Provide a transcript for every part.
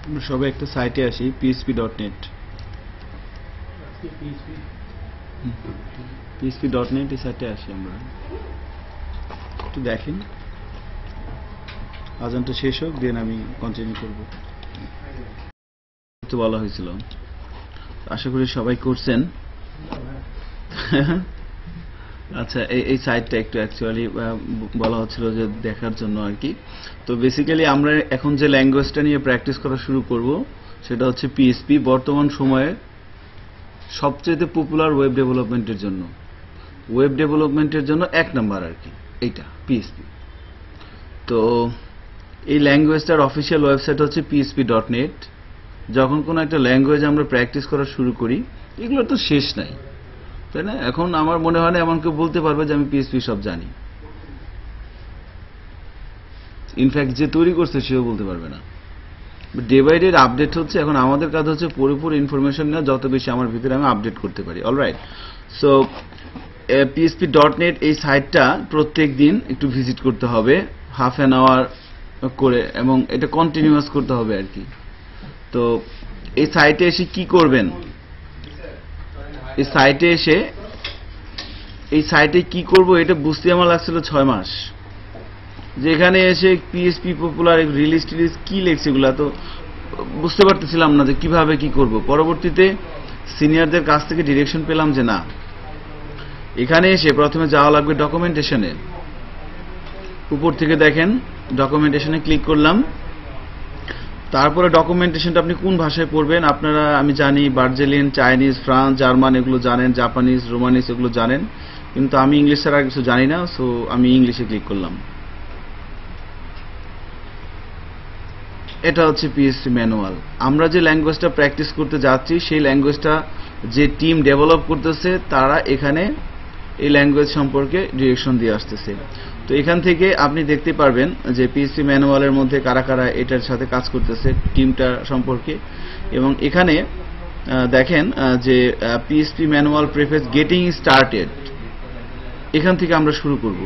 আমরা সবাই একটা সাইটে আসি php.net php.net এই সাইটে আসি আমরা একটু দেখেন আজানটা শেষ হোক দেন আমি কন্টিনিউ করব তো বলা হয়েছিল আশা করি সবাই করছেন আচ্ছা এই সাইটটা একটু অ্যাকচুয়ালি বলা হচ্ছিল যে দেখার জন্য আর কি তো বেসিক্যালি আমরা এখন যে ল্যাঙ্গুয়েজটা নিয়ে প্র্যাকটিস করা শুরু করব সেটা হচ্ছে পিএইচপি বর্তমান সময়ে সবচেয়ে পপুলার ওয়েব ডেভেলপমেন্টের জন্য এক নাম্বার আর কি এইটা পিএইচপি তো এই ল্যাঙ্গুয়েজটার অফিশিয়াল ওয়েবসাইট হচ্ছে php.net যখন কোনো একটা ল্যাঙ্গুয়েজ আমরা প্র্যাকটিস করা শুরু করি এগুলো তো শেষ নাই তাই না এখন আমার মনে হয় না এমন কেউ বলতে পারবে যে আমি পিএইচপি সব জানি ইনফ্যাক্ট যে তৈরি করছে সেও বলতে পারবে না ডে বাই ডে আপডেট হচ্ছে এখন আমাদের কাজ হচ্ছে পুরোপুরি ইনফরমেশন নেওয়া যত বেশি আমার ভিতরে আমি আপডেট করতে পারি অলরাইট সো php.net এই সাইটটা প্রত্যেক দিন একটু ভিজিট করতে হবে হাফ অ্যান আওয়ার করে এবং এটা কন্টিনিউয়াস করতে হবে আর কি তো এই সাইটে এসে কি করবেন এই সাইটে কি করব এটা বুঝতে আমার লাগছিল 6 মাস যেখানে এসে পিএইচপি পপুলার রিলিজ কি লেখছে এগুলা তো বুঝতে পারতেছিলাম না যে কিভাবে কি করব পরবর্তীতে সিনিয়রদের কাছ থেকে ডিরেকশন পেলাম যে না এখানে এসে প্রথমে যাওয়া লাগবে ডকুমেন্টেশনে উপর থেকে দেখেন ডকুমেন্টেশনে ক্লিক করলাম তারপরে ডকুমেন্টেশনটা আপনি কোন ভাষায় পড়বেন আপনারা আমি জানি বার্জেলিয়ান চাইনিজ ফ্রান্স জার্মান এগুলো জানেন জাপানিজ রোমানিজ এগুলো জানেন কিন্তু আমি ইংলিশ ছাড়া কিছু জানি না সো আমি ইংলিশে ক্লিক করলাম এটা হচ্ছে পিএইচপি ম্যানুয়াল আমরা যে ল্যাঙ্গুয়েজটা প্র্যাকটিস করতে যাচ্ছি সেই ল্যাঙ্গুয়েজটা যে টিম ডেভেলপ করতেছে তারা এখানে এই ল্যাঙ্গুয়েজ সম্পর্কে ডিরেকশন দিয়ে আসতেছে তো এখান থেকে আপনি দেখতে পারবেন যে পিএইচপি ম্যানুয়ালের মধ্যে কারা কারা এটার সাথে কাজ করতেছে টিমটা সম্পর্কে এবং এখানে দেখেন যে PHP manual preface getting started এখান থেকে আমরা শুরু করব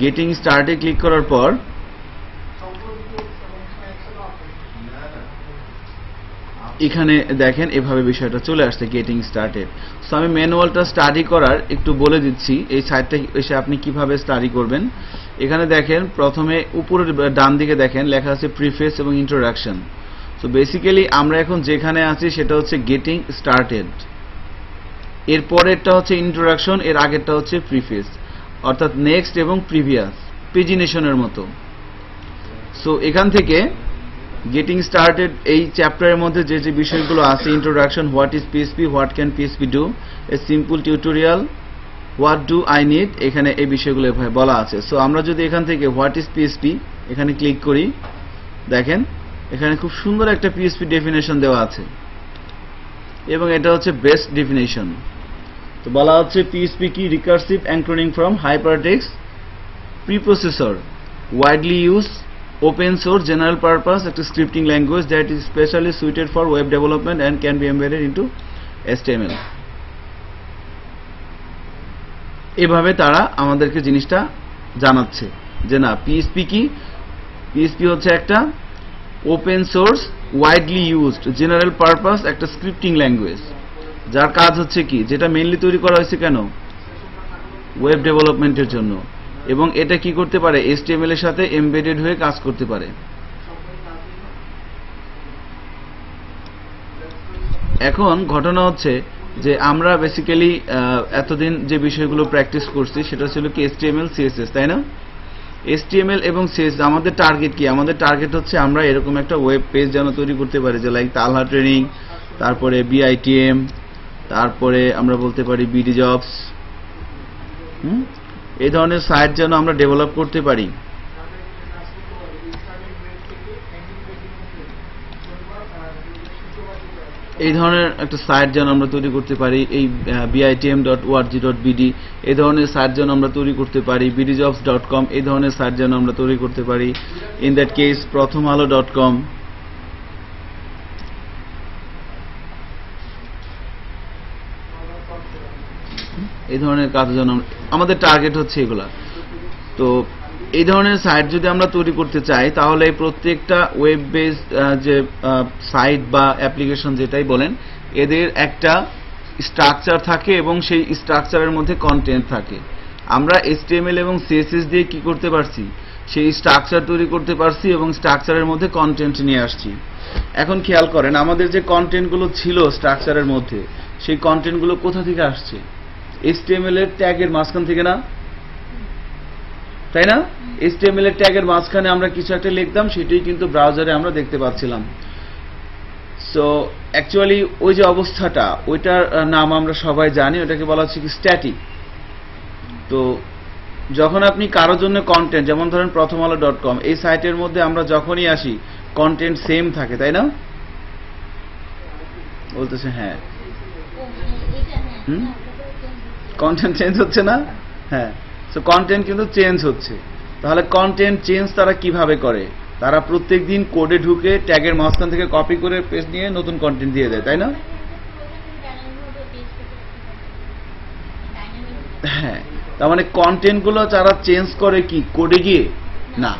গেটিং স্টার্টে ক্লিক করার পর এখানে দেখেন এভাবে বিষয়টা চলে আসছে গেটিং স্টার্টেড সো আমি ম্যানুয়ালটা স্টাডি করার একটু বলে দিচ্ছি এই সাইটটা এসে আপনি কিভাবে স্টাডি করবেন এখানে দেখেন প্রথমে উপরের ডান দিকে দেখেন লেখা আছে প্রিফেস এবং ইন্ট্রোডাকশন সো বেসিক্যালি আমরা এখন যেখানে আছি সেটা হচ্ছে গেটিং স্টার্টেড এর পরেরটা হচ্ছে ইন্ট্রোডাকশন এর আগেরটা হচ্ছে প্রিফেস অর্থাৎ নেক্সট এবং প্রিভিয়াস পেজিনেশনের মতো সো এখান থেকে গেটিং স্টার্টেড এই চ্যাপ্টারের মধ্যে যে যে বিষয়গুলো আছে introduction what is PHP what can PHP do a simple tutorial what do I need এখানে এই বিষয়গুলো এভাবে বলা আছে সো আমরা যদি এখান থেকে হোয়াট ইজ পিএইচপি এখানে ক্লিক করি দেখেন এখানে খুব সুন্দর একটা পিএইচপি ডেফিনেশন দেওয়া আছে এবং এটা হচ্ছে বেস্ট ডেফিনেশন তো বলা হচ্ছে পিএইচপি কি recursive anchoring from hypertext preprocessor widely use open source general purpose একটা scripting language that is specially suited for web development and can be embedded into HTML এভাবে তারা আমাদেরকে জিনিসটা জানাচ্ছে যে না পিএইচপি কি পিএইচপি হচ্ছে একটা open source widely used general purpose একটা স্ক্রিপ্টিং ল্যাঙ্গুয়েজ যার কাজ হচ্ছে কি যেটা মেইনলি তৈরি করা হয়েছে কেন ওয়েব ডেভেলপমেন্টের জন্য এবং এটা কি করতে পারে HTML এর সাথে এমবেডেড হয়ে কাজ করতে পারে এখন ঘটনা হচ্ছে যে আমরা বেসিক্যালি এতদিন যে বিষয়গুলো প্র্যাকটিস করছি সেটা ছিল কি HTML CSS তাই না HTML এবং CSS আমাদের টার্গেট কি আমাদের টার্গেট হচ্ছে আমরা এরকম একটা ওয়েব পেজ যেন তৈরি করতে পারি যে লাইক তালহা ট্রেনিং তারপরে BITM তারপরে আমরা বলতে পারি BD জবস এই ধরনের সাইট যেন আমরা ডেভেলপ করতে পারি এই ধরনের একটা সাইট যেন আমরা তৈরি করতে পারি এই bitm.org.bd এই ধরনের সাইট যেন আমরা তৈরি করতে পারি bdjobs.com এই ধরনের সাইট যেন আমরা তৈরি করতে পারি ইন দ্যাট কেস prothomalo.com এই ধরনের কাজ যেন আমাদের টার্গেট হচ্ছে এগুলা তো এই ধরনের সাইট যদি আমরা তৈরি করতে চাই তাহলে প্রত্যেকটা ওয়েব বেসড যে সাইট বা অ্যাপ্লিকেশন যেটাই বলেন এদের একটা স্ট্রাকচার থাকে এবং সেই স্ট্রাকচারের মধ্যে কন্টেন্ট থাকে। আমরা HTML এবং CSS দিয়ে কি করতে পারছি, সেই স্ট্রাকচার তৈরি করতে পারছি এবং স্ট্রাকচারের মধ্যে কন্টেন্ট নিয়ে আসছি। এখন খেয়াল করেন আমাদের যে কন্টেন্টগুলো ছিল স্ট্রাকচারের মধ্যে সেই কন্টেন্টগুলো কোথা থেকে আসছে? HTML এর ট্যাগের মাঝখান থেকে না, তাই না? HTML এর ট্যাগের মাঝখানে আমরা কিছু একটা লিখতাম, সেটাই কিন্তু ব্রাউজারে আমরা দেখতে পাচ্ছিলাম। সো অ্যাকচুয়ালি ওই যে অবস্থাটা, ওইটার নাম আমরা সবাই জানি, ওটাকে বলা হচ্ছে কি স্ট্যাটিক। তো যখন আপনি কারোর জন্য কন্টেন্ট, যেমন ধরেন প্রথমআলো.com, এই সাইটের মধ্যে আমরা যখনই আসি কন্টেন্ট সেম থাকে, তাই না? বলতেছে হ্যাঁ, কন্টেন্ট চেঞ্জ হচ্ছে না? হ্যাঁ, সো কন্টেন্ট কিন্তু চেঞ্জ হচ্ছে। তাহলে কন্টেন্ট চেঞ্জ তারা কিভাবে করে? তারা প্রত্যেকদিন কোডে ঢুকে ট্যাগের মাঝখান থেকে কপি করে পেস্ট নিয়ে নতুন কন্টেন্ট দিয়ে দেয়, তাই না? হ্যাঁ, তার মানে কন্টেন্টগুলো তারা চেঞ্জ করে কি কোডে গিয়ে না।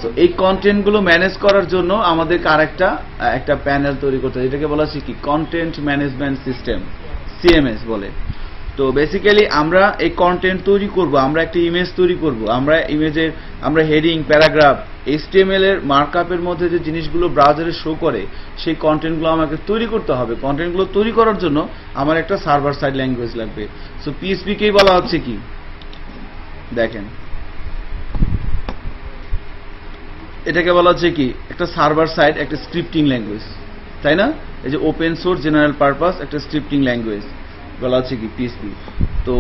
তো এই কন্টেন্টগুলো ম্যানেজ করার জন্য আমাদের আরেকটা একটা প্যানেল তৈরি করতে হয়, এটাকে বলা হচ্ছে কি কন্টেন্ট ম্যানেজমেন্ট সিস্টেম, CMS বলে। তো বেসিক্যালি আমরা এই কন্টেন্ট তৈরি করব, আমরা একটা ইমেজ তৈরি করব, আমরা ইমেজের আমরা হেডিং, প্যারাগ্রাফ, HTML এর মার্কআপের মধ্যে যে জিনিসগুলো ব্রাউজারে শো করে সেই কন্টেন্টগুলো আমাকে তৈরি করতে হবে। কন্টেন্টগুলো তৈরি করার জন্য আমার একটা সার্ভার সাইড ল্যাঙ্গুয়েজ লাগবে। সো PHP কেই বলা হচ্ছে কি, দেখেন এটাকে বলা হচ্ছে কি একটা সার্ভার সাইড, একটা স্ক্রিপ্টিং ল্যাঙ্গুয়েজ, তাই না? এই যে ওপেন সোর্স জেনারেল পারপাস একটা স্ক্রিপ্টিং ল্যাঙ্গুয়েজ বলা হচ্ছে কি PHP। তো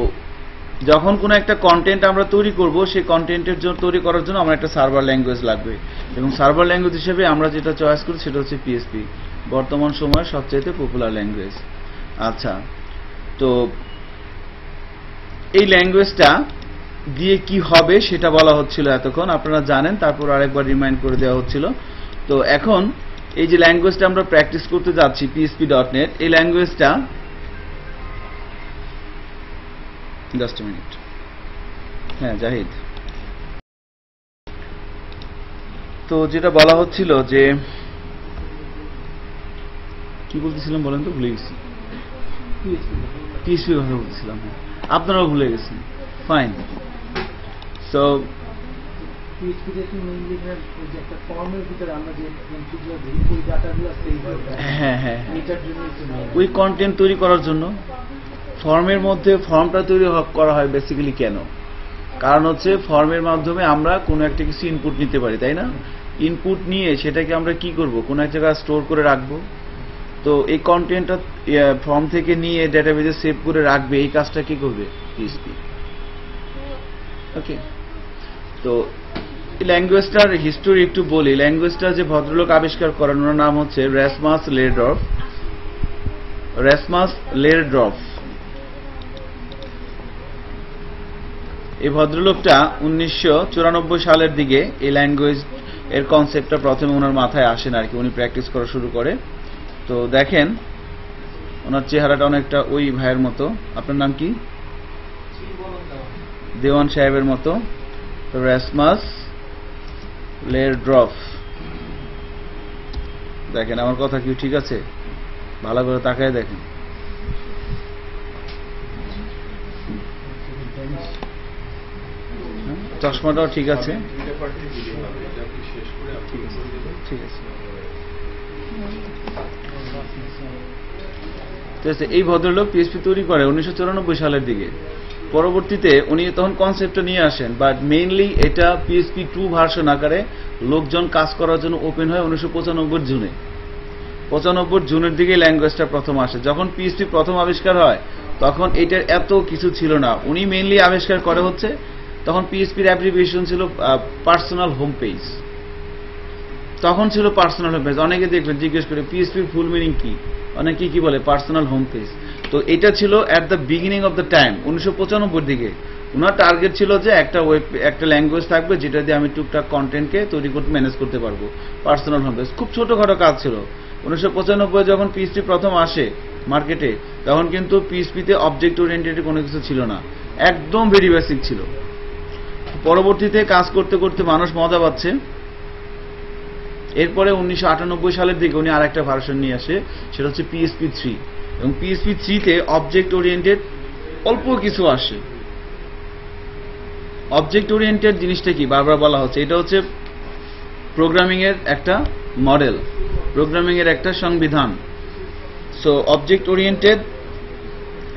যখন কোনো একটা কন্টেন্ট আমরা তৈরি করব, সেই কন্টেন্টের জন্য তৈরি করার জন্য আমার একটা সার্ভার ল্যাঙ্গুয়েজ লাগবে, এবং সার্ভার ল্যাঙ্গুয়েজ হিসেবে আমরা যেটা চয়েস করি সেটা হচ্ছে PHP, বর্তমান সময়ের সবচেয়ে পপুলার ল্যাঙ্গুয়েজ। আচ্ছা, তো এই ল্যাঙ্গুয়েজটা দিয়ে কি হবে সেটা বলা হচ্ছিল এতক্ষণ, আপনারা জানেন, তারপর আরেকবার রিমাইন্ড করে দেওয়া হচ্ছিল। তো এখন এই যে ল্যাঙ্গুয়েজটা আমরা প্র্যাকটিস করতে যাচ্ছি PHP.NET, এই ল্যাঙ্গুয়েজটা জাস্ট এ মিনিট, হ্যাঁ জাহিদ, তো যেটা বলা হচ্ছিল যে কি বলতেছিলাম বলেন তো, ভুলে গেছি। PHP কথা বলতেছিলাম, হ্যাঁ আপনারাও ভুলে গেছেন, ফাইন। সো হ্যাঁ হ্যাঁ, ওই কন্টেন্ট তৈরি করার জন্য ফর্মের মধ্যে ফর্মটা তৈরি করা হয় বেসিক্যালি কেন? কারণ হচ্ছে ফর্মের মাধ্যমে আমরা কোনো একটা কিছু ইনপুট নিতে পারি, তাই না? ইনপুট নিয়ে সেটাকে আমরা কি করব, কোনো এক জায়গায় স্টোর করে রাখবো। তো এই কন্টেন্টটা ফর্ম থেকে নিয়ে ডেটাবেজে সেভ করে রাখবে, এই কাজটা কি করবে PHP। ওকে, তো এই ল্যাঙ্গুয়েজটার হিস্টোরি একটু বলি। ল্যাঙ্গুয়েজটা যে ভদ্রলোক আবিষ্কার করেন ওনার নাম হচ্ছে রাসমাস লেরডর্ফ। এই ভদ্রলোকটা 1994 সালের দিকে এই ল্যাঙ্গুয়েজ এর কনসেপ্টটা প্রথমে ওনার মাথায় আসেন আর কি, উনি প্র্যাকটিস করা শুরু করে। তো দেখেন ওনার চেহারাটা অনেকটা ওই ভাইয়ের মতো, আপনার নাম কি? দেওয়ান সাহেবের মতো। রাসমাস লেরডর্ফ, দেখেন আমার কথা কি ঠিক আছে? ভালো করে তাকায় দেখেন। চশমাটাও ঠিক আছে, ঠিক আছে। এই ভদ্রলোক PHP তৈরি করে 1994 সালের দিকে। পরবর্তীতে উনি তখন কনসেপ্টটা নিয়ে আসেন, বাট মেইনলি এটা PHP 2 ভার্সন আকারে লোকজন কাজ করার জন্য ওপেন হয় 1995 জুনে। 95 জুনের দিকে ল্যাঙ্গুয়েজটা প্রথম আসে। যখন PHP প্রথম আবিষ্কার হয় তখন এটার এত কিছু ছিল না। উনি মেইনলি আবিষ্কার করে হচ্ছে তখন PHP-র অ্যাব্রিভিয়েশন ছিল পার্সোনাল হোম পেজ। তখন ছিল পার্সোনাল হোম পেজ। অনেকে দেখবেন জিজ্ঞেস করে PHP-র ফুল মিনিং কি, অনেকে কি বলে পার্সোনাল হোম পেজ। তো এটা ছিল at the beginning of the time 1995 দিকে। ওনার টার্গেট ছিল যে একটা ল্যাঙ্গুয়েজ থাকবে যেটা দিয়ে আমি টুকটাক কন্টেন্টকে তৈরি করতে ম্যানেজ করতে পারবো, পার্সোনাল হোম পেজ। খুব ছোটখাটো কাজ ছিল। 1995 যখন PHP প্রথম আসে মার্কেটে তখন কিন্তু PHP-তে অবজেক্ট ওরিয়েন্টেড কোনো কিছু ছিল না। একদম ভেরি বেসিক ছিল। পরবর্তীতে কাজ করতে করতে মানুষ মজা পাচ্ছে। এরপরে 1998 সালের দিকে উনি আরেকটা ভার্সন নিয়ে আসে, সেটা হচ্ছে পিএসপি 3, এবং পিএসপি 3 তে অবজেক্ট ওরিয়েন্টেড অল্প কিছু আসে। অবজেক্ট ওরিয়েন্টেড জিনিসটা কি বারবার বলা হচ্ছে, এটা হচ্ছে প্রোগ্রামিং এর একটা মডেল, প্রোগ্রামিং এর একটা সংবিধান। সো অবজেক্ট ওরিয়েন্টেড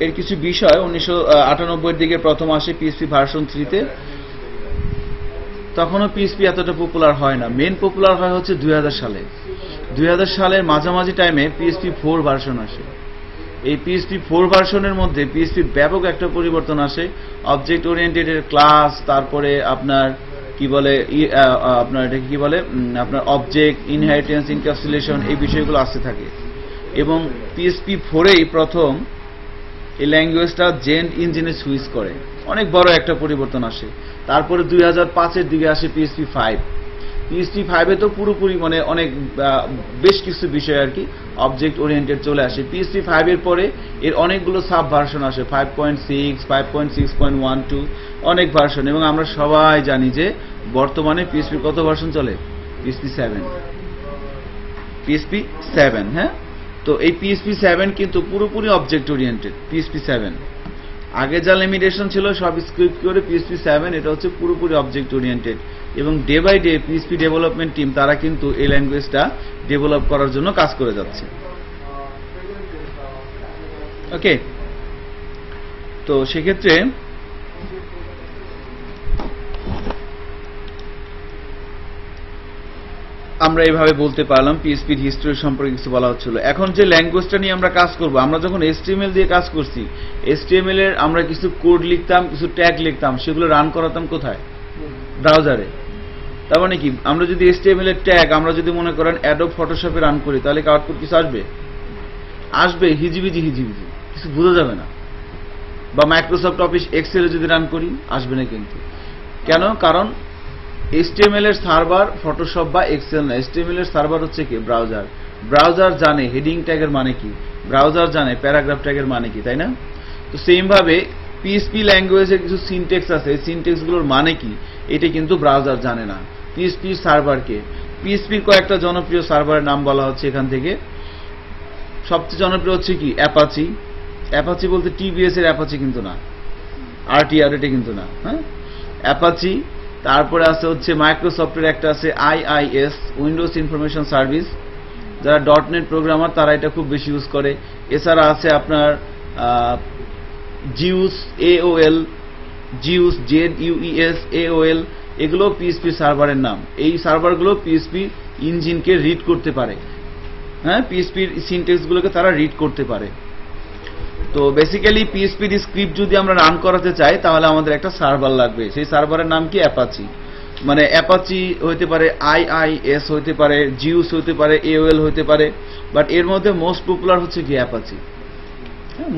এর কিছু বিষয় 1998 এর দিকে প্রথম আসে পিএসপি ভার্সন 3 তে। তখনও পিএসপি এতটা পপুলার হয় না, মেন পপুলার হয় হচ্ছে 2000 সালে। 2000 সালের মাঝামাঝি টাইমে পিএসপি 4 ভার্সন আসে। এই পিএসপি 4 ভার্সনের মধ্যে পিএসপির ব্যাপক একটা পরিবর্তন আসে। অবজেক্ট ওরিয়েন্টেড এর ক্লাস, তারপরে আপনার কি বলে আপনার এটা কি বলে আপনার অবজেক্ট ইনহেরিটেন্স, ইনক্যাপসুলেশন, এই বিষয়গুলো আসতে থাকে। এবং পিএসপি 4এই প্রথম এই ল্যাঙ্গুয়েজটা জেন্ট ইঞ্জিনে সুইচ করে, অনেক বড় একটা পরিবর্তন আসে। তারপরে 2005 এর দিকে আসে পিএসপি 5। পিএসপি 5 এ তো পুরোপুরি মানে অনেক বেশ কিছু বিষয় আর কি অবজেক্ট ওরিয়েন্টেড চলে আসে। পিএসপি 5 এর পরে এর অনেকগুলো সাব ভার্সন আসে, 5.6, 5.6.12, অনেক ভার্সন। এবং আমরা সবাই জানি যে বর্তমানে পিএসপি কত ভার্সন চলে? PSP 7, PSP 7। হ্যাঁ, তো এই পিএসপি 7 কিন্তু পুরোপুরি অবজেক্ট ওরিয়েন্টেড। পিএসপি 7 আগে যা লিমিটেশন ছিল সব স্ক্রিপ্ট করে পিএসপি 7 এটা হচ্ছে পুরোপুরি অবজেক্ট ওরিয়েন্টেড। এবং day by day PSP development team তারা কিন্তু এই ল্যাঙ্গুয়েজটা ডেভেলপ করার জন্য কাজ করে যাচ্ছে। ওকে, তো সেক্ষেত্রে আমরা এইভাবে বলতে পারলাম পিএসপির হিস্ট্রি সম্পর্কে কিছু বলা হচ্ছিল। এখন যে ল্যাঙ্গুয়েজটা নিয়ে আমরা কাজ করব, আমরা যখন HTML দিয়ে কাজ করছি, HTML এর আমরা কিছু কোড লিখতাম, কিছু ট্যাগ লিখতাম, সেগুলো রান করাতাম কোথায়? ব্রাউজারে। তার মানে কি, আমরা যদি HTML এর ট্যাগ আমরা যদি মনে করেন অ্যাডোব ফটোশপে রান করি, তাহলে কি আউটপুট কিছু আসবে? আসবে হিজিবিজি হিজিবিজি, কিছু বোঝা যাবে না। বা মাইক্রোসফট অফিস এক্সেলে যদি রান করি, আসবে না কিন্তু। কেন? কারণ HTML এর সার্ভার ফটোশপ বা এক্সেল না, HTML এর সার্ভার হচ্ছে কি? ব্রাউজার। ব্রাউজার জানে হেডিং ট্যাগের মানে কি, ব্রাউজার জানে প্যারাগ্রাফ ট্যাগের মানে কি, তাই না? তো সেম ভাবে পিএসপি ল্যাঙ্গুয়েজের কিছু সিনট্যাক্স আছে, সিনট্যাক্স গুলোর মানে কি এটা কিন্তু ব্রাউজার জানে না। পিএসপি সার্ভারকে, পিএসপির কয়েকটা জনপ্রিয় সার্ভারের নাম বলা হচ্ছে এখান থেকে। সবচেয়ে জনপ্রিয় হচ্ছে কি? অ্যাপাচি। অ্যাপাচি বলতে টিবিএস এর অ্যাপাচি কিন্তু না, আরটিআর এটা কিন্তু না। হ্যাঁ, অ্যাপাচি। তারপরে আছে হচ্ছে মাইক্রোসফটের একটা আছে আইআইএস, উইন্ডোজ ইনফরমেশন সার্ভিস। যারা .NET প্রোগ্রামার তারা এটা খুব বেশি ইউজ করে। এছাড়া আছে আপনার Zeus, AOL, Zeus ZUES, AOL, এগুলো পিএসপি সার্ভারের নাম। এই সার্ভারগুলো পিএসপি ইঞ্জিনকে রিড করতে পারে। হ্যাঁ, পিএসপির সিনট্যাক্সগুলোকে তারা রিড করতে পারে। তো বেসিক্যালি পিএসপির স্ক্রিপ্ট যদি আমরা রান করাতে চাই তাহলে আমাদের একটা সার্ভার লাগবে। সেই সার্ভারের নাম কি? অ্যাপাচি। মানে অ্যাপাচি হইতে পারে, আইআইএস হইতে পারে, জিউস হইতে পারে, AOL হইতে পারে, বাট এর মধ্যে মোস্ট পপুলার হচ্ছে কি? অ্যাপাচি।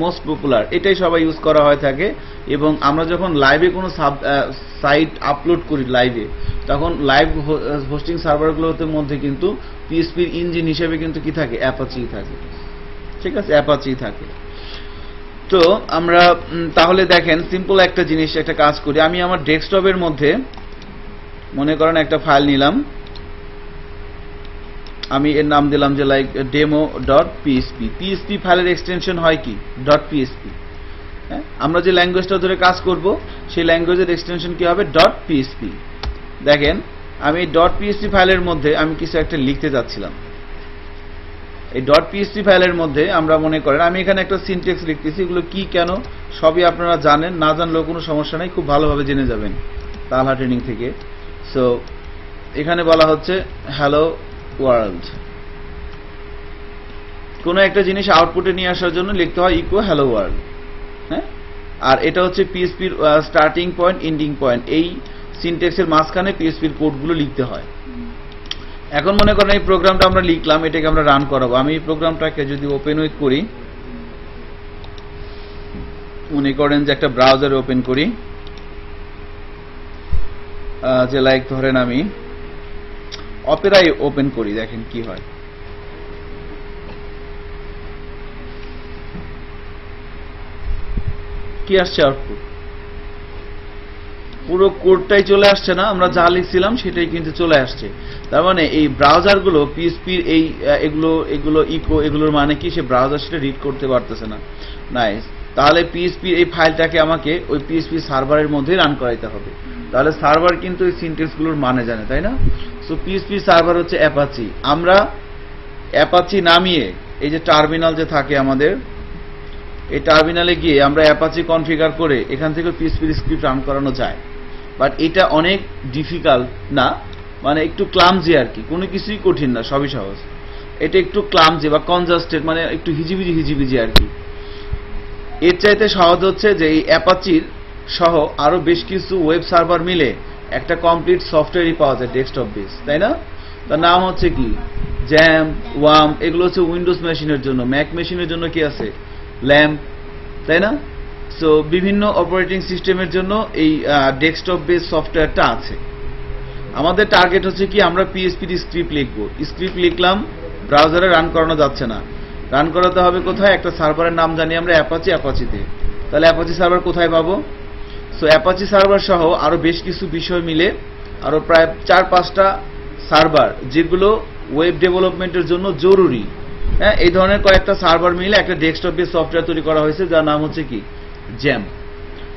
মোস্ট পপুলার, এটাই সবাই ইউজ করা হয়ে থাকে। এবং আমরা যখন লাইভে কোনো সাইট আপলোড করি লাইভে, তখন লাইভ হোস্টিং সার্ভারগুলোর মধ্যে কিন্তু পিএসপির ইঞ্জিন হিসেবে কিন্তু কি থাকে? অ্যাপাচি থাকে। ঠিক আছে, অ্যাপাচি থাকে। তো আমরা তাহলে দেখেন সিম্পল একটা জিনিস, একটা কাজ করি। আমি আমার ডেস্কটপের মধ্যে মনে করেন একটা ফাইল নিলাম, আমি এর নাম দিলাম যে লাইক demo.php। পিএসপি ফাইলের এক্সটেনশন হয় কি? .php। হ্যাঁ, আমরা যে ল্যাঙ্গুয়েজটা ধরে কাজ করব সেই ল্যাঙ্গুয়েজের এক্সটেনশন কি হবে? .php। দেখেন আমি .php ফাইলের মধ্যে আমি কিছু একটা লিখতে যাচ্ছিলাম। এই .php ফাইলের মধ্যে আমরা মনে করেন আমি এখানে একটা সিনট্যাক্স লিখতেছি। এগুলো কি কেন সবই আপনারা জানেন, না জানলেও কোনো সমস্যা নেই, খুব ভালোভাবে জেনে যাবেন তালহা ট্রেনিং থেকে। সো এখানে বলা হচ্ছে হ্যালো ওয়ার্ল্ড। কোনো একটা জিনিস আউটপুটে নিয়ে আসার জন্য লিখতে হয় ইকো হ্যালো ওয়ার্ল্ড। হ্যাঁ, আর এটা হচ্ছে পিএসপির স্টার্টিং পয়েন্ট, এন্ডিং পয়েন্ট। এই সিনট্যাক্সের মাঝখানে পিএসপির কোডগুলো লিখতে হয়। এখন মনে করেন এই প্রোগ্রামটা আমরা লিখলাম, এটাকে আমরা রান করাবো। আমি এই প্রোগ্রামটাকে যদি ওপেন উইথ করি, মনে করেন যে একটা ব্রাউজার ওপেন করি, যে লাইক ধরেন আমি অপেরাই ওপেন করি, দেখেন কি হয়। কি আসছে আউটপুট? পুরো কোডটাই চলে আসছে না, আমরা যা লিখছিলাম সেটাই কিন্তু চলে আসছে। তার মানে এই ব্রাউজারগুলো পিএইচপির এই এগুলো ইকো এগুলোর মানে কি, সে ব্রাউজার সেটা রিড করতে পারতেছে না। নাইস, তাহলে পিএইচপির এই ফাইলটাকে আমাকে ওই পিএইচপি সার্ভারের মধ্যেই রান করাইতে হবে। তাহলে সার্ভার কিন্তু এই সিনট্যাক্সগুলোর মানে জানে, তাই না? সো পিএইচপি সার্ভার হচ্ছে অ্যাপাচি। আমরা অ্যাপাচি নামিয়ে এই যে টার্মিনাল যে থাকে আমাদের, এই টার্মিনালে গিয়ে আমরা অ্যাপাচি কনফিগার করে এখান থেকে পিএইচপির স্ক্রিপ্ট রান করানো যায়। বাট এটা অনেক ডিফিকাল্ট না, মানে একটু ক্লামজি আর কি, কোনো কিছুই কঠিন না, সবই সহজ। এটা একটু ক্লামজি বা কনজাস্টেড, মানে একটু হিজিবিজি আর কি। এর চাইতে সহজ হচ্ছে যে এই অ্যাপাচির সহ আরো বেশ কিছু ওয়েব সার্ভার মিলে একটা কমপ্লিট সফটওয়্যারই পাওয়া যায় ডেস্কটপ বেস, তাই না? তার নাম হচ্ছে কি, জ্যাম, ওয়াম। এগুলো হচ্ছে উইন্ডোজ মেশিনের জন্য। ম্যাক মেশিনের জন্য কি আছে, ল্যাম্প, তাই না? সো বিভিন্ন অপারেটিং সিস্টেমের জন্য এই ডেস্কটপ বেস সফটওয়্যারটা আছে। আমাদের টার্গেট হচ্ছে কি, আমরা পিএইচপির স্ক্রিপ্ট লিখবো। স্ক্রিপ্ট লিখলাম, ব্রাউজারে রান করানো যাচ্ছে না, রান করাতে হবে কোথায়? একটা সার্ভারের নাম জানি আমরা অ্যাপাচিতে। তাহলে অ্যাপাচি সার্ভার কোথায় পাবো? সো অ্যাপাচি সার্ভার সহ আরো বেশ কিছু বিষয় মিলে আরো প্রায় 4-5টা সার্ভার যেগুলো ওয়েব ডেভেলপমেন্টের জন্য জরুরি, হ্যাঁ, এই ধরনের কয়েকটা সার্ভার মিলে একটা ডেস্কটপ বেস সফটওয়্যার তৈরি করা হয়েছে, যার নাম হচ্ছে কি, জ্যাম।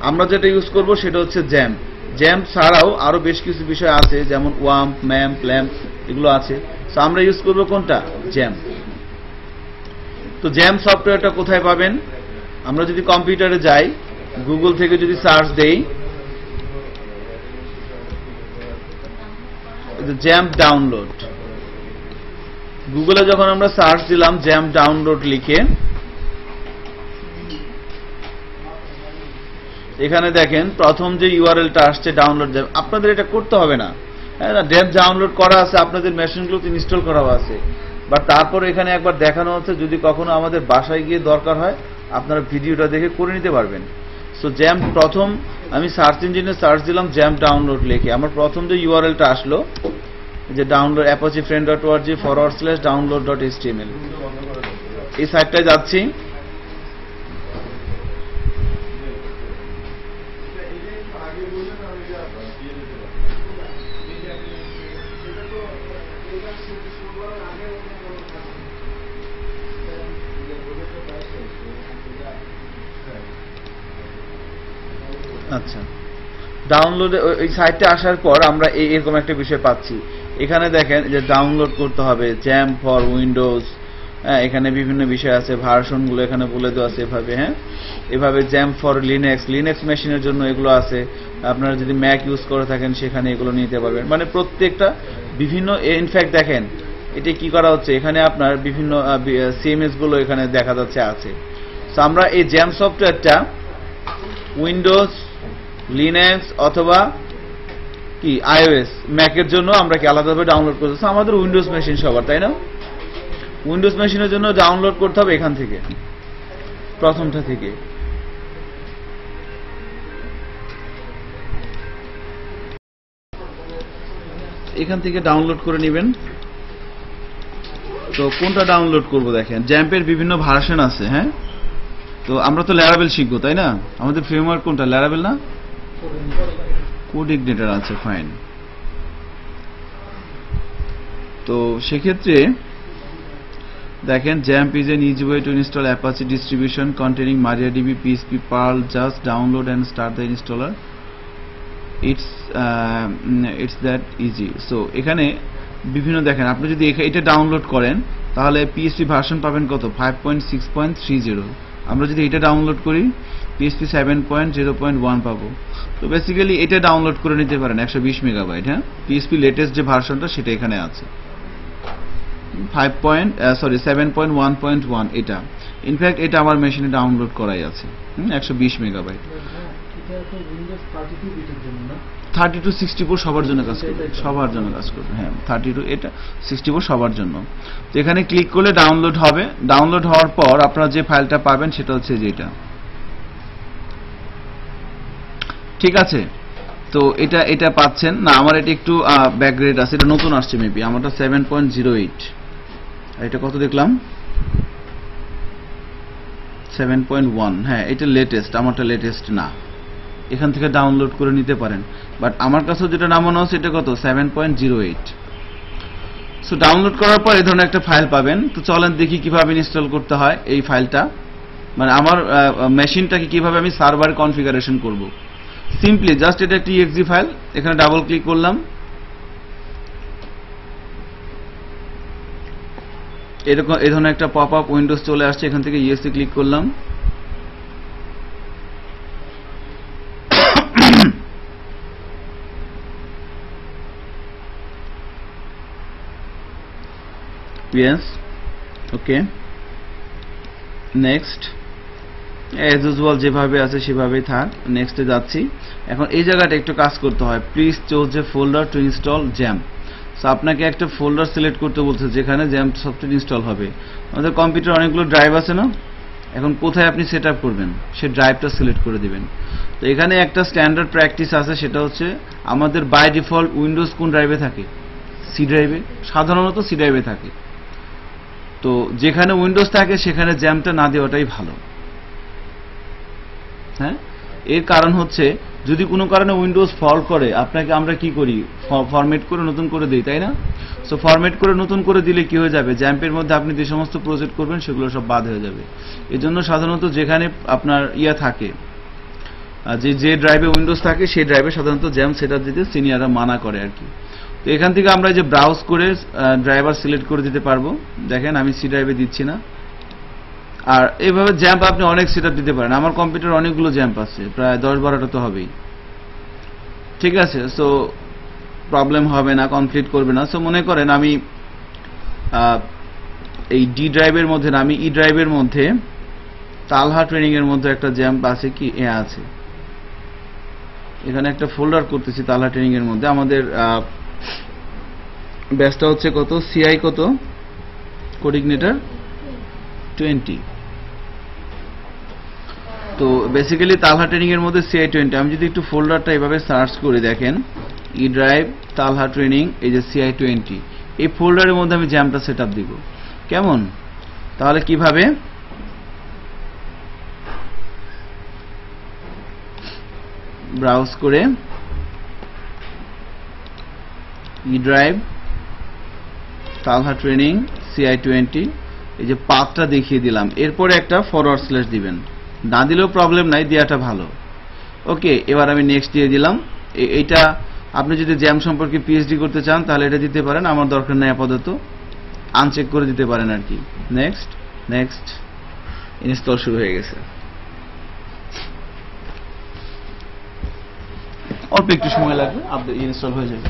আমরা যেটা ইউজ করব সেটা হচ্ছে জ্যাম। জ্যাম ছাড়াও আরো বেশ কিছু বিষয় আছে, যেমন ওয়াম্প, ম্যাম্প, ল্যাম্প, এগুলো আছে। সো আমরা ইউজ করব কোনটা? জ্যাম। তো জ্যাম সফটওয়্যারটা কোথায় পাবেন? আমরা যদি কম্পিউটারে যাই, গুগল থেকে যদি সার্চ দেই জ্যাম ডাউনলোড, গুগলে যখন আমরা সার্চ দিলাম জ্যাম ডাউনলোড লিখে, এখানে দেখেন প্রথম যে ইউআরএলটা আসছে ডাউনলোড জ্যাম। আপনাদের এটা করতে হবে না, হ্যাঁ, জ্যাম ডাউনলোড করা আছে, আপনাদের মেশিনগুলোতে ইনস্টল করা আছে। বাট তারপর এখানে একবার দেখানো হচ্ছে, যদি কখনো আমাদের বাসায় গিয়ে দরকার হয় আপনারা ভিডিওটা দেখে করে নিতে পারবেন। সো জ্যাম, প্রথম আমি সার্চ ইঞ্জিনে সার্চ দিলাম জ্যাম ডাউনলোড লিখে, আমার প্রথম যে ইউআরএলটা আসলো যে ডাউনলোড apache-friend.org/download.html, এই সাইটটায় যাচ্ছি। আচ্ছা, ডাউনলোডে ওই সাইটে আসার পর আমরা এরকম একটা বিষয় পাচ্ছি। এখানে দেখেন যে ডাউনলোড করতে হবে জ্যাম ফর উইন্ডোজ, হ্যাঁ, এখানে বিভিন্ন বিষয় আছে, ভার্সনগুলো এখানে বলে দেওয়া আছে এভাবে, হ্যাঁ, এভাবে জ্যাম ফর লিনাক্স মেশিনের জন্য এগুলো আছে। আপনারা যদি ম্যাক ইউজ করে থাকেন সেখানে এগুলো নিতে পারবেন, মানে প্রত্যেকটা বিভিন্ন। ইনফ্যাক্ট দেখেন এটা কি করা হচ্ছে, এখানে আপনার বিভিন্ন সিএমএস গুলো এখানে দেখা যাচ্ছে আছে। সো আমরা এই জ্যাম সফটওয়্যারটা উইন্ডোজ, লিনাক্স অথবা কি আইওএস, ম্যাকের জন্য আমরা কি আলাদাভাবে ডাউনলোড করতেছি। আমাদের উইন্ডোজ মেশিন সবার, তাই না? উইন্ডোজ মেশিনের জন্য ডাউনলোড করতে হবে এখান থেকে, প্রথমটা থেকে। এখান থেকে ডাউনলোড করে নেবেন। তো কোনটা ডাউনলোড করব? দেখেন জ্যাম্পের বিভিন্ন ভার্সন আছে, হ্যাঁ। তো আমরা তো ল্যারাবেল শিখবো, তাই না? আমাদের ফ্রেমওয়ার্ক কোনটা? ল্যারাবেল না, কোডিগনেটর আছে, ফাইন। তো সেক্ষেত্রে দেখেন XAMPP is an easy way to install Apache distribution containing MariaDB, PHP, Perl. Just download and start the installer. It's that easy. So এখানে বিভিন্ন দেখেন, আপনি যদি এটা ডাউনলোড করেন তাহলে PHP ভার্সন পাবেন কত? 5.6.30। আমরা যদি এটা ডাউনলোড করি PHP 7.0.1 পাবো। তো বেসিক্যালি এটা ডাউনলোড করে নিতে পারেন 120 মেগাবাইট, হ্যাঁ। PHP লেটেস্ট যে ভার্সনটা সেটা এখানে আছে 7.1.1 এটা। ইনফ্যাক্ট এটা আমার মেশিনে ডাউনলোড করাই আছে 120 মেগাবাইট। 32-64 সবার জন্য কাজ করবে, সবার জন্য কাজ করবে, হ্যাঁ। 32 এটা 64 সবার জন্য। তো এখানে ক্লিক করলে ডাউনলোড হবে। ডাউনলোড হওয়ার পর আপনারা যে ফাইলটা পাবেন সেটা হচ্ছে যেটা, ঠিক আছে। তো এটা পাচ্ছেন না, আমার এটা একটু ব্যাকগ্রেড আছে, এটা নতুন আসছে মেবি, আমারটা 7.08। এটা কত দেখলাম? 7.1, হ্যাঁ। এটা লেটেস্ট, আমারটা লেটেস্ট না, এখান থেকে ডাউনলোড করে নিতে পারেন, বাট আমার কাছে যেটা নামানো আছে এটা কত 7.08। সো ডাউনলোড করার পর এই ধরনের একটা ফাইল পাবেন। তো চলেন দেখি কিভাবে ইনস্টল করতে হয় এই ফাইলটা, মানে আমার মেশিনটাকে কিভাবে আমি সার্ভার কনফিগারেশন করব। সিম্পলি জাস্ট এটা একটা exe ফাইল, এখানে ডাবল ক্লিক করলাম, এরকম এই ধরনের একটা পপ আপ উইন্ডোজ চলে আসছে, এখান থেকে ইয়েসে ক্লিক করলাম। ইয়েস, ওকে, নেক্সট, অ্যাজ ইউজুয়াল যেভাবে আছে সেভাবেই থাক, নেক্সটে যাচ্ছি। এখন এই জায়গাটা একটু কাজ করতে হয়, please choose a folder two install jam. So আপনাকে একটা ফোল্ডার সিলেক্ট করতে বলছে যেখানে জ্যাম সফটওয়্যার ইনস্টল হবে। আমাদের কম্পিউটার অনেকগুলো ড্রাইভ আছে না, এখন কোথায় আপনি সেট আপ করবেন সেই ড্রাইভটা সিলেক্ট করে দিবেন। তো এখানে একটা স্ট্যান্ডার্ড প্র্যাকটিস আছে, সেটা হচ্ছে আমাদের বাই ডিফল্ট উইন্ডোজ কোন ড্রাইভে থাকে, সি ড্রাইভে, সাধারণত সি ড্রাইভে থাকে। তো যেখানে উইন্ডোজ থাকে সেখানে জ্যামটা না দেওয়াটাই ভালো। হ্যাঁ, এর কারণ হচ্ছে যদি কোনো কারণে উইন্ডোজ ফল্ট করে, আপনাকে আমরা কি করি, ফরম্যাট করে নতুন করে দিই, তাই না? সো ফরম্যাট করে নতুন করে দিলে কি হয়ে যাবে, জ্যাম্পের মধ্যে আপনি যে সমস্ত প্রজেক্ট করবেন সেগুলো সব বাদ হয়ে যাবে। এজন্য সাধারণত যেখানে আপনার ইয়া থাকে, যে ড্রাইভে উইন্ডোজ থাকে সেই ড্রাইভে সাধারণত জ্যাম সেটআপ দিতে সিনিয়ররা মানা করে আর কি। তো এখান থেকে আমরা যে ব্রাউজ করে ড্রাইভার সিলেক্ট করে দিতে পারবো। দেখেন আমি সি ড্রাইভে দিচ্ছি না। আর এইভাবে জ্যাম্প আপনি অনেক সেটআপ দিতে পারেন। আমার কম্পিউটার অনেকগুলো জ্যাম্প আছে, প্রায় 10-12টা তো হবেই। ঠিক আছে, সো প্রবলেম হবে না, কমপ্লিট করবে না। সো মনে করেন আমি এই ডি ড্রাইভের মধ্যে না, আমি ই ড্রাইভের মধ্যে তালহা ট্রেনিং এর মধ্যে একটা জ্যাম্প আছে, কি আছে এখানে একটা ফোল্ডার করতেছি তালহা ট্রেনিং এর মধ্যে। আমাদের ব্যাচটা হচ্ছে কত, সিআই কত, কোঅর্ডিনেটর 20। তো বেসিক্যালি তালহা ট্রেনিং এর মধ্যে সিআই 20। আমি যদি একটু ফোল্ডারটা এভাবে সার্চ করি, দেখেন ই ড্রাইভ তালহা ট্রেনিং, এই যে সিআই 20, এই ফোল্ডারের মধ্যে আমি জ্যামটা সেট আপ দিব। কেমন, তাহলে কিভাবে, ব্রাউজ করে ই ড্রাইভ তালহা ট্রেনিং সিআই 20, এই যে পাথটা দেখিয়ে দিলাম, এরপরে একটা ফরওয়ার্ড স্ল্যাশ দিবেন, না দিলেও প্রবলেম নাই, দেওয়াটা ভালো। ওকে, এবার আমি নেক্সট দিয়ে দিলাম। এইটা আপনি যদি জ্যাম সম্পর্কে পিএইচডি করতে চান তাহলে এটা দিতে পারেন, আমার দরকার নেই আপাতত, আনচেক করে দিতে পারেন আর কি। নেক্সট, নেক্সট, ইনস্টল শুরু হয়ে গেছে, অল্প একটু সময় লাগবে, আপডেট ইনস্টল হয়ে যাবে।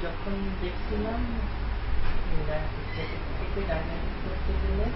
যখন দেখছিলাম ডাইনামিক করতে গেলে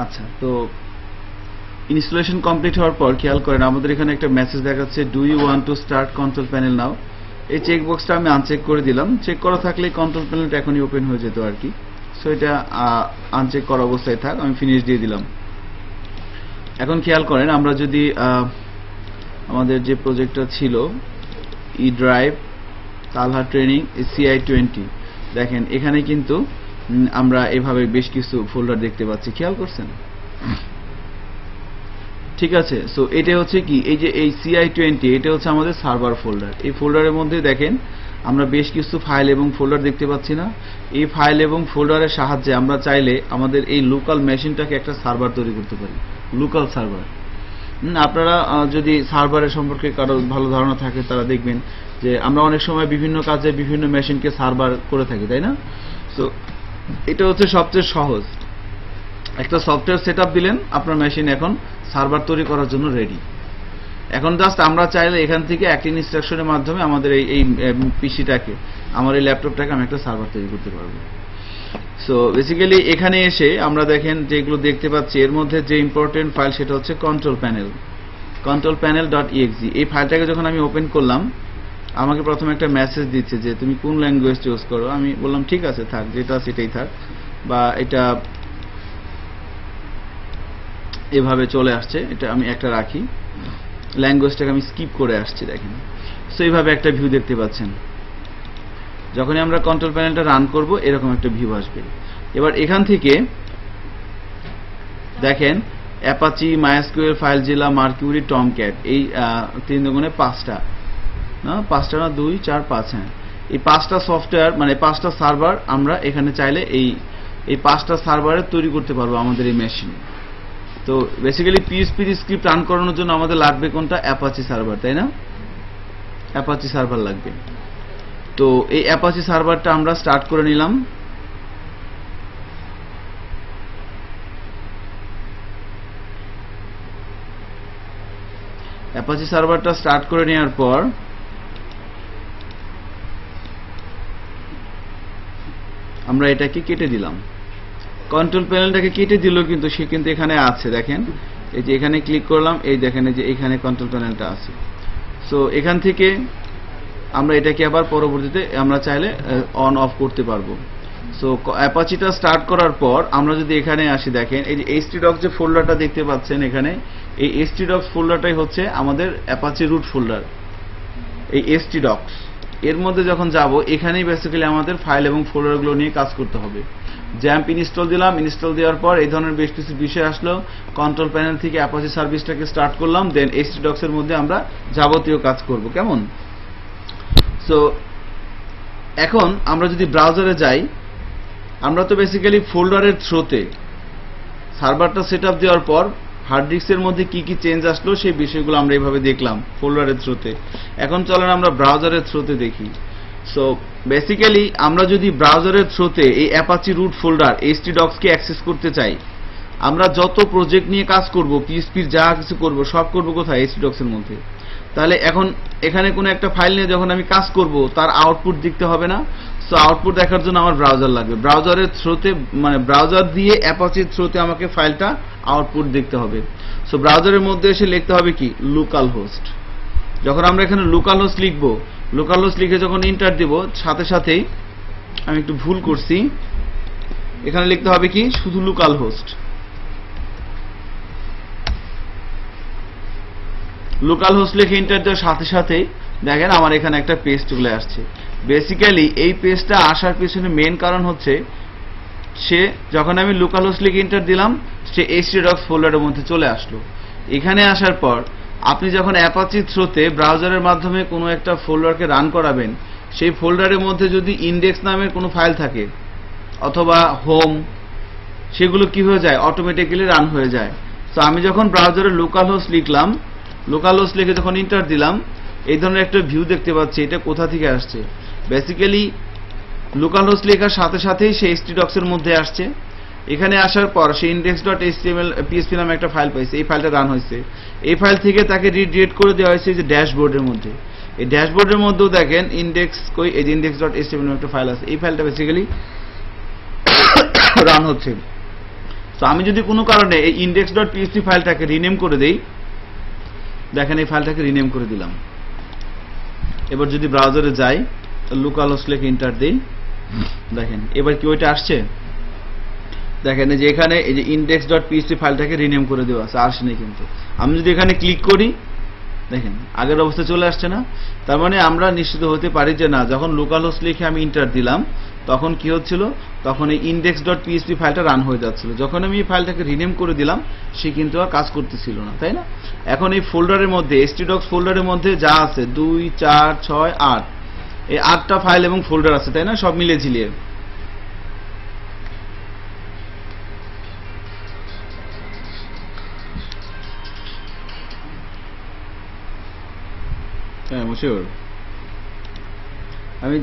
আচ্ছা, তো ইনস্টলেশন কমপ্লিট হওয়ার পর খেয়াল করেন আমাদের এখানে একটা মেসেজ দেখাচ্ছে do you want to start control panel now. এই চেক বক্সটা আমি আনচেক করে দিলাম। চেক করা থাকলে কন্ট্রোল প্যানেলটা এখনই ওপেন হয়ে যেত আর কি। সো এটা আনচেক করা অবস্থায় থাক, আমি ফিনিশ দিয়ে দিলাম। এখন খেয়াল করেন আমরা যদি আমাদের যে প্রজেক্টটা ছিল ই ড্রাইভ তালহা ট্রেনিং CI20, দেখেন এখানে কিন্তু আমরা এভাবে বেশ কিছু ফোল্ডার দেখতে পাচ্ছি, খেয়াল করছেন? ঠিক আছে, সো এটা হচ্ছে কি, এই যে এই CI20 এটা হচ্ছে আমাদের সার্ভার ফোল্ডার। এই ফোল্ডারের মধ্যে দেখেন আমরা বেশ কিছু ফাইল এবং ফোল্ডার দেখতে পাচ্ছি না। এই ফাইল এবং ফোল্ডারের সাহায্যে আমরা চাইলে আমাদের এই লোকাল মেশিনটাকে একটা সার্ভার তৈরি করতে পারি, লোকাল সার্ভার। আপনারা যদি সার্ভারের সম্পর্কে কারো ভালো ধারণা থাকে তারা দেখবেন যে আমরা অনেক সময় বিভিন্ন কাজে বিভিন্ন মেশিনকে সার্ভার করে থাকি, তাই না? সো এটা হচ্ছে সবচেয়ে সহজ। একটা সফটওয়্যার সেটআপ দিলেন, আপনার মেশিন এখন সার্ভার তৈরি করার জন্য রেডি। এখন জাস্ট আমরা চাইলে এখান থেকে একটা ইনস্ট্রাকশনের মাধ্যমে আমাদের এই পিসিটাকে, আমার এই ল্যাপটপটাকে আমি একটা সার্ভার তৈরি করতে পারবো। সো বেসিক্যালি এখানে এসে আমরা দেখেন যেগুলো দেখতে পাচ্ছি এর মধ্যে যে ইম্পর্টেন্ট ফাইল সেটা হচ্ছে কন্ট্রোল প্যানেল, controlpanel.exe। এই ফাইলটাকে যখন আমি ওপেন করলাম আমাকে প্রথমে একটা মেসেজ দিচ্ছে যে তুমি কোন ল্যাঙ্গুয়েজ চুজ করো। আমি বললাম ঠিক আছে থাক, যেটা সেটাই থাক, বা এটা এভাবে চলে আসছে, এটা আমি একটা রাখি, ল্যাঙ্গুয়েজটাকে আমি স্কিপ করে আসছি। দেখেন সো এইভাবে একটা ভিউ দেখতে পাচ্ছেন। যখনই আমরা কন্ট্রোল প্যানেলটা রান করব এরকম একটা ভিউ আসবে। এবার এখান থেকে দেখেন অ্যাপাচি, মাইএসকিউএল, ফাইলজিলা, মার্কিউরি, টমক্যাট, এই 3 দুগুণে 5টা না, 5টা না, 2 4 5, হ্যাঁ, এই 5টা সফটওয়্যার মানে 5টা সার্ভার আমরা এখানে চাইলে এই 5টা সার্ভারে তৈরি করতে পারবো আমাদের এই মেশিনে। তো বেসিক্যালি পিএইচপি স্ক্রিপ্ট রান করানোর জন্য আমাদের লাগবে কোনটা? অ্যাপাচি সার্ভার, তাই না? অ্যাপাচি সার্ভার লাগবে। তো এই অ্যাপাচি সার্ভারটা আমরা স্টার্ট করে নিলাম। অ্যাপাচি সার্ভারটা স্টার্ট করে নেওয়ার পর আমরা এটাকে কেটে দিলাম। কন্ট্রোল প্যানেলটাকে কেটে দিল, কিন্তু সে কিন্তু এখানে আছে, দেখেন এই যে এখানে ক্লিক করলাম, এই দেখেন এই যে এখানে কন্ট্রোল প্যানেলটা আছে। সো এখান থেকে আমরা এটাকে আবার পরবর্তীতে আমরা চাইলে অন অফ করতে পারবো। সো অ্যাপাচিটা স্টার্ট করার পর আমরা যদি এখানে আসি, দেখেন এই যে htdocs যে ফোল্ডারটা দেখতে পাচ্ছেন এখানে, এই htdocs ফোল্ডারটাই হচ্ছে আমাদের অ্যাপাচি রুট ফোল্ডার। এই htdocs এর মধ্যে যখন যাব, এখানেই বেসিক্যালি আমাদের ফাইল এবং ফোল্ডারগুলো নিয়ে কাজ করতে হবে। জ্যাম্প ইনস্টল দিলাম, ইনস্টল দেওয়ার পর এই ধরনের বেশ কিছু বিষয় আসলো। কন্ট্রোল প্যানেল থেকে অ্যাপাচি সার্ভিসটাকে স্টার্ট করলাম, দেন htdocs এর মধ্যে আমরা যাবতীয় কাজ করব, কেমন? সো এখন আমরা যদি ব্রাউজারে যাই, আমরা তো বেসিক্যালি ফোল্ডারের থ্রুতে সার্ভারটা সেটআপ দেওয়ার পর হার্ড ডিস্কের মধ্যে কি কি চেঞ্জ আসলো সেই বিষয়গুলো আমরা এইভাবে দেখলাম ফোল্ডারের থ্রুতে। এখন চলেন আমরা ব্রাউজারের থ্রুতে দেখি। সো বেসিক্যালি আমরা যদি ব্রাউজারের থ্রুতে এই অ্যাপাচি রুট ফোল্ডার htdocs কে অ্যাক্সেস করতে চাই, আমরা যত প্রজেক্ট নিয়ে কাজ করব, পিএইচপির যা কিছু করব, সব করব কোথায়? htdocs এর মধ্যে। তাহলে এখন এখানে কোনো একটা ফাইল নিয়ে যখন আমি কাজ করব, তার আউটপুট দেখতে হবে না? সো আউটপুট দেখার জন্য আমার ব্রাউজার লাগবে। ব্রাউজারের থ্রুতে মানে ব্রাউজার দিয়ে অ্যাপাচির থ্রুতে আমাকে ফাইলটা আউটপুট দেখতে হবে। সো ব্রাউজারের মধ্যে এসে লিখতে হবে কি? Local host. যখন আমরা এখানে লোকাল হোস্ট লিখব, লোকাল হোস্ট লিখে যখন এন্টার দেব, সাথে সাথেই আমি একটু ভুল করছি, এখানে লিখতে হবে কি? শুধু লোকাল হোস্ট। লোকাল হোস্ট লিখে এন্টার দেওয়ার সাথে সাথেই দেখেন আমার এখানে একটা পেজ চলে আসছে। বেসিক্যালি এই পেজটা আসার পিছনে মেইন কারণ হচ্ছে, সে যখন আমি লোকাল হোস্ট লিখে এন্টার দিলাম, সে htdocs ফোল্ডারের মধ্যে চলে আসলো। এখানে আসার পর আপনি যখন অ্যাপাচি থ্রুতে ব্রাউজারের মাধ্যমে কোনো একটা ফোল্ডারকে রান করাবেন, সেই ফোল্ডারের মধ্যে যদি ইন্ডেক্স নামের কোনো ফাইল থাকে অথবা হোম, সেগুলো কি হয়ে যায়? অটোমেটিক্যালি রান হয়ে যায়। সো আমি যখন ব্রাউজারে লোকাল হোস্ট লিখলাম, লোকাল হোস্ট লিখে যখন এন্টার দিলাম, এই ধরনের একটা ভিউ দেখতে পাচ্ছি। এটা কোথা থেকে আসছে? বেসিক্যালি লোকাল হোস্ট লেখার সাথে সাথেই সে htdocs এর মধ্যে আসছে। এখানে আসার পর সে index.html PHP নামে একটা ফাইল পাইছে, এই ফাইলটা রান হয়েছে। এই ফাইল থেকে তাকে রিডিরেক্ট করে দেওয়া হয়েছে যে ড্যাশবোর্ডের মধ্যে। এই ড্যাশবোর্ডের মধ্যেও দেখেন ইন্ডেক্স কই, এই index.html নামে একটা ফাইল আছে, এই ফাইলটা বেসিক্যালি রান হচ্ছে। তো আমি যদি কোনো কারণে এই index.php ফাইলটাকে রিনেম করে দেই, দেখেন এই ফাইলটাকে রিনেম করে দিলাম। এবার যদি ব্রাউজারে যাই, লোকাল হোস্ট লিখে এন্টার দেই, দেখেন এবার কি ওইটা আসছে? দেখেন এই যে এখানে এই যে index.php ফাইলটাকে রিনেম করে দেওয়া আছে, আসেনি কিন্তু। আমি যদি এখানে ক্লিক করি, দেখেন আগের অবস্থায় চলে আসছে না? তার মানে আমরা নিশ্চিত হতে পারি যে না, যখন লোকাল হোস্ট লিখে আমি এন্টার দিলাম, তখন কি হচ্ছিল? তখন এই index.php ফাইলটা রান হয়ে যাচ্ছিল। যখন আমি এই ফাইলটাকে রিনেম করে দিলাম, সে কিন্তু আর কাজ করতেছিল না, তাই না? এখন এই ফোল্ডারের মধ্যে htdocs ফোল্ডারের মধ্যে যা আছে 2 4 6 8, এই 8টা ফাইল এবং ফোল্ডার আছে, তাই না? সব মিলে ঝিলিয়ে। হ্যাঁ মুশিউর, আমি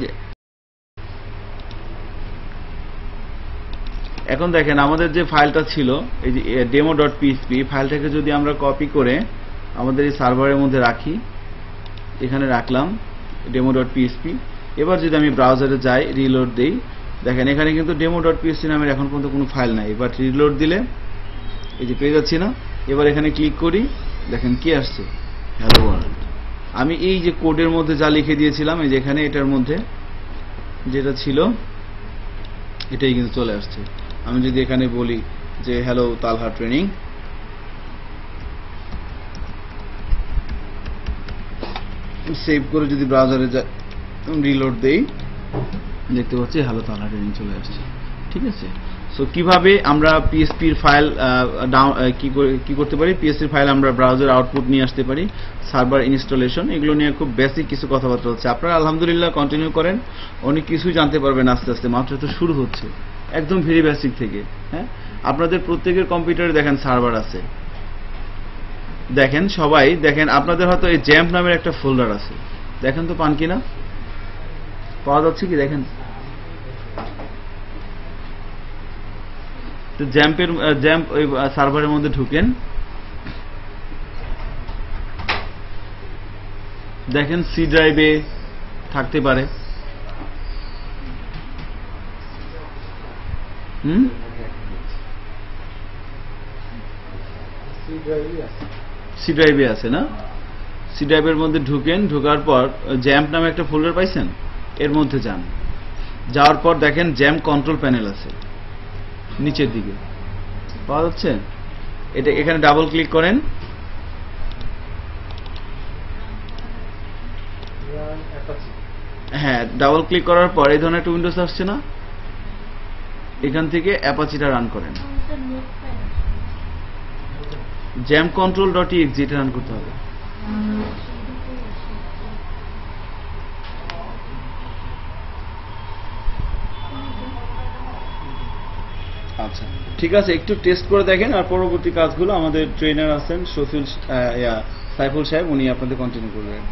এখন দেখেন আমাদের যে ফাইলটা ছিল এই যে demo.php, ফাইলটাকে যদি আমরা কপি করে আমাদের এই সার্ভারের মধ্যে রাখি, এখানে রাখলাম demo.php। এবার যদি আমি ব্রাউজারে যাই, রিলোড দেই, দেখেন এখানে কিন্তু demo.php নামের এখন পর্যন্ত কোনো ফাইল নাই। এবার রিলোড দিলে এই যে পেয়ে যাচ্ছি না? এবার এখানে ক্লিক করি, দেখেন কি আসছে? Hello world. আমি এই যে কোডের মধ্যে যা লিখে দিয়েছিলাম, এই যে এখানে এটার মধ্যে যেটা ছিল এটাই কিন্তু চলে আসছে। আমি যদি এখানে বলি যে হ্যালো তালহা ট্রেনিং, সেভ করে যদি ব্রাউজারে রিলোড দেই, দেখতে পাচ্ছি হ্যালো তালহা ট্রেনিং চলে আসছে। ঠিক আছে? সো কিভাবে আমরা পিএসপির ফাইল কি করতে পারি, পিএসপির ফাইল আমরা ব্রাউজার আউটপুট নিয়ে আসতে পারি, সার্ভার ইনস্টলেশন, এগুলো নিয়ে খুব বেসিক কিছু কথাবার্তা হচ্ছে। আপনারা আলহামদুলিল্লাহ কন্টিনিউ করেন, অনেক কিছুই জানতে পারবেন আস্তে আস্তে, মাত্র তো শুরু হচ্ছে একদম ভেরি বেসিক থেকে। হ্যাঁ, আপনাদের প্রত্যেকের কম্পিউটারে দেখেন সার্ভার আছে, দেখেন সবাই দেখেন আপনাদের হয়তো এই জ্যাম্প নামের একটা ফোল্ডার আছে, দেখেন তো পান কিনা, পাওয়া যাচ্ছে কি দেখেন তো। জ্যাম্প ওই সার্ভারের মধ্যে ঢুকেন, দেখেন সি ড্রাইভে থাকতে পারে। সি ড্রাইভে আছে না, সি ড্রাইভের মধ্যে ঢুকেন, ঢোকার পর জ্যাম্প নামে একটা ফোল্ডার পাইছেন, এর মধ্যে যান, যাওয়ার পর দেখেন জ্যাম্প কন্ট্রোল প্যানেল আছে নিচের দিকে, পাওয়া যাচ্ছে? এটা এখানে ডাবল ক্লিক করেন, হ্যাঁ ডাবল ক্লিক করার পর এই ধরনের একটা উইন্ডোজ আসছে না, এখান থেকে অ্যাপাচিটা রান করেন, জ্যাম্প কন্ট্রোল .exe এটা রান করতে হবে। আচ্ছা ঠিক আছে, একটু টেস্ট করে দেখেন, আর পরবর্তী কাজগুলো আমাদের ট্রেনার আছেন সাইফুল সাহেব, উনি আপনাদের কন্টিনিউ করবেন।